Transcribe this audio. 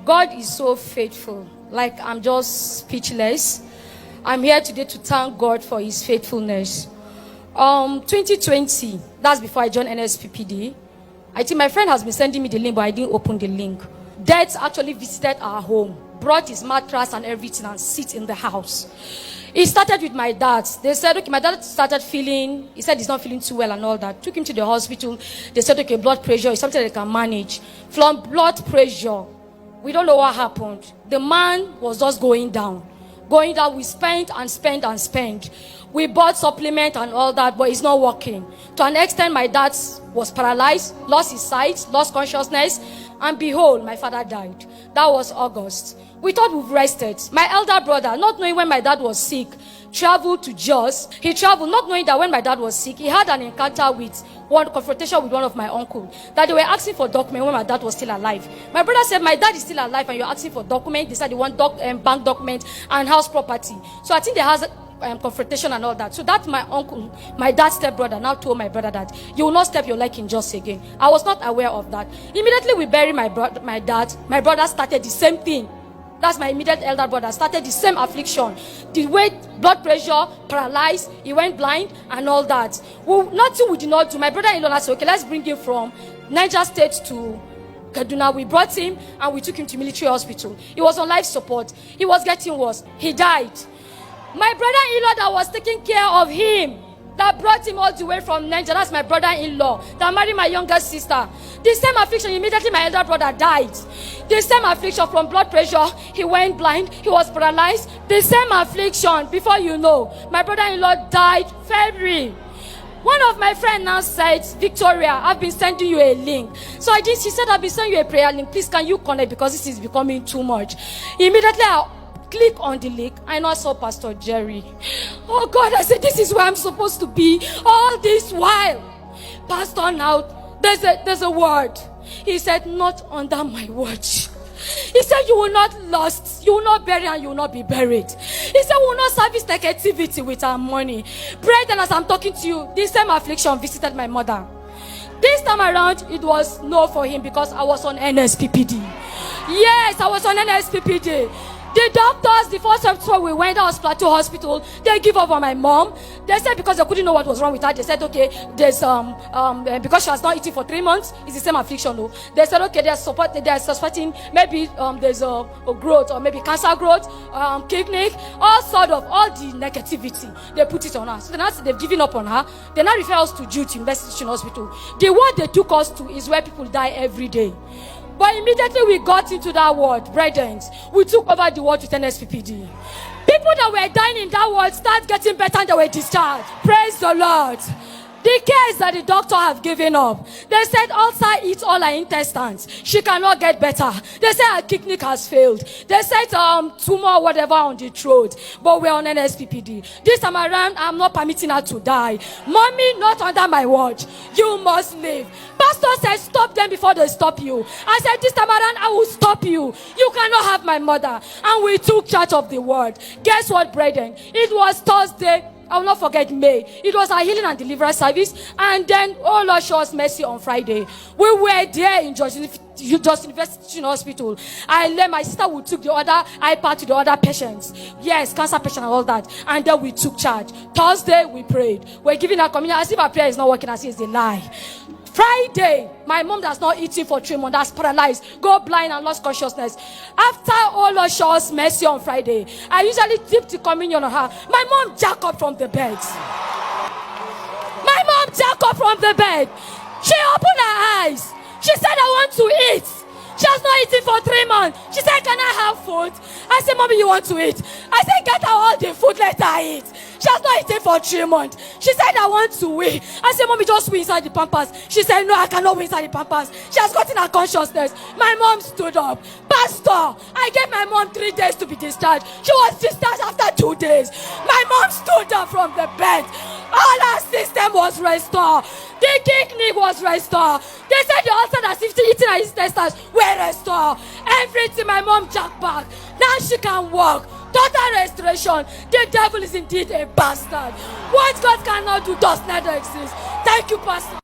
God is so faithful. Like, I'm just speechless. I'm here today to thank God for his faithfulness. 2020, that's before I joined NSPPD. I think my friend has been sending me the link, but I didn't open the link. Death actually visited our home, brought his mattress and everything and sit in the house. It started with my dad. They said, okay, my dad started feeling, he said he's not feeling too well and all that. Took him to the hospital. They said, okay, blood pressure is something they can manage. From blood pressure, we don't know what happened. The man was just going down. Going down, we spent and spent and spent. We bought supplement and all that, but it's not working. To an extent, my dad was paralyzed, lost his sight, lost consciousness, and behold, my father died. That was August. We thought we've rested. My elder brother, not knowing when my dad was sick, traveled to Jos. He traveled not knowing that when my dad was sick, he had an encounter with confrontation with one of my uncle, that they were asking for document when my dad was still alive. My brother said, my dad is still alive and you're asking for document. They said they want bank document and house property. So I think they has confrontation and all that. So that my uncle, my dad's stepbrother, now told my brother that you will not step your leg in Jos again. I was not aware of that. Immediately we buried my dad. My brother started the same thing. That's my immediate elder brother, started the same affliction. The weight, blood pressure, paralyzed, he went blind and all that. Well, nothing we did not do. My brother-in-law said, okay, let's bring him from Niger State to Kaduna. We brought him and we took him to military hospital. He was on life support. He was getting worse. He died. My brother-in-law that was taking care of him, that brought him all the way from Niger, that's my brother-in-law, that married my younger sister. The same affliction, immediately my elder brother died. The same affliction from blood pressure, he went blind, he was paralyzed. The same affliction, before you know, my brother-in-law died February. One of my friends now said, Victoria, I've been sending you a link. So I did, she said, I've been sending you a prayer link. Please, can you connect because this is becoming too much. Immediately, I click on the link. I now saw Pastor Jerry. Oh God, I said, this is where I'm supposed to be all this while. Pastor, now, there's a word. He said, not under my watch. He said, you will not lost, you will not bury and you will not be buried. He said, we will not service negativity with our money. Brethren, as I'm talking to you, this same affliction visited my mother. This time around, it was no for him because I was on NSPPD. Yes, I was on NSPPD. The doctors, the first time we went, that was Plateau Hospital, they give up on my mom. They said because they couldn't know what was wrong with her, they said, okay, there's because she has not eaten for 3 months, it's the same affliction. No? They said, okay, they're suspecting maybe there's a growth or maybe cancer growth, kidney, all the negativity. They put it on her. So then they've given up on her. They now refer us to Jude University Hospital. The ward they took us to is where people die every day. But immediately we got into that ward, brethren, we took over the ward with NSPPD. People that were dying in that ward start getting better and they were discharged. Praise the Lord. The case that the doctor have given up. They said ulcer eats all her intestines. She cannot get better. They said her kidney has failed. They said tumor whatever on the throat. But we're on NSPPD. This time around, I'm not permitting her to die. Mommy, not under my watch. You must live. Pastor said, stop them before they stop you. I said, this time around, I will stop you. You cannot have my mother. And we took charge of the word. Guess what, brethren? It was Thursday. I will not forget May. It was our healing and deliverance service. And then, oh Lord, show us mercy on Friday. We were there in Jos University Hospital. I led my sister, we took the other iPad to the other patients. Yes, cancer patient and all that. And then we took charge. Thursday, we prayed. We're giving our communion. As if our prayer is not working, as if it's a lie. Friday, my mom that's not eating for 3 months, that's paralyzed, go blind and lost consciousness. After all Lord show us mercy on Friday, I usually dip the communion on her. My mom jacked up from the bed. My mom jacked up from the bed. She opened her eyes. She said, I want to eat. She has not eaten for 3 months. She said, can I have food? I said, Mommy, you want to eat? I said, get her all the food, let her eat. She has not eaten for 3 months. She said, I want to wee. I said, Mommy, just wee inside the pampers. She said, no, I cannot wee inside the pampers. She has gotten her consciousness. My mom stood up. Pastor, I gave my mom 3 days to be discharged. She was discharged after 2 days. My mom stood up from the bed. All her system was restored. The kidney was restored. They said the ulcer that's eating her intestines were restored. Everything my mom jacked back. Now she can walk. Total restoration. The devil is indeed a bastard. What God cannot do does not exist. Thank you, Pastor.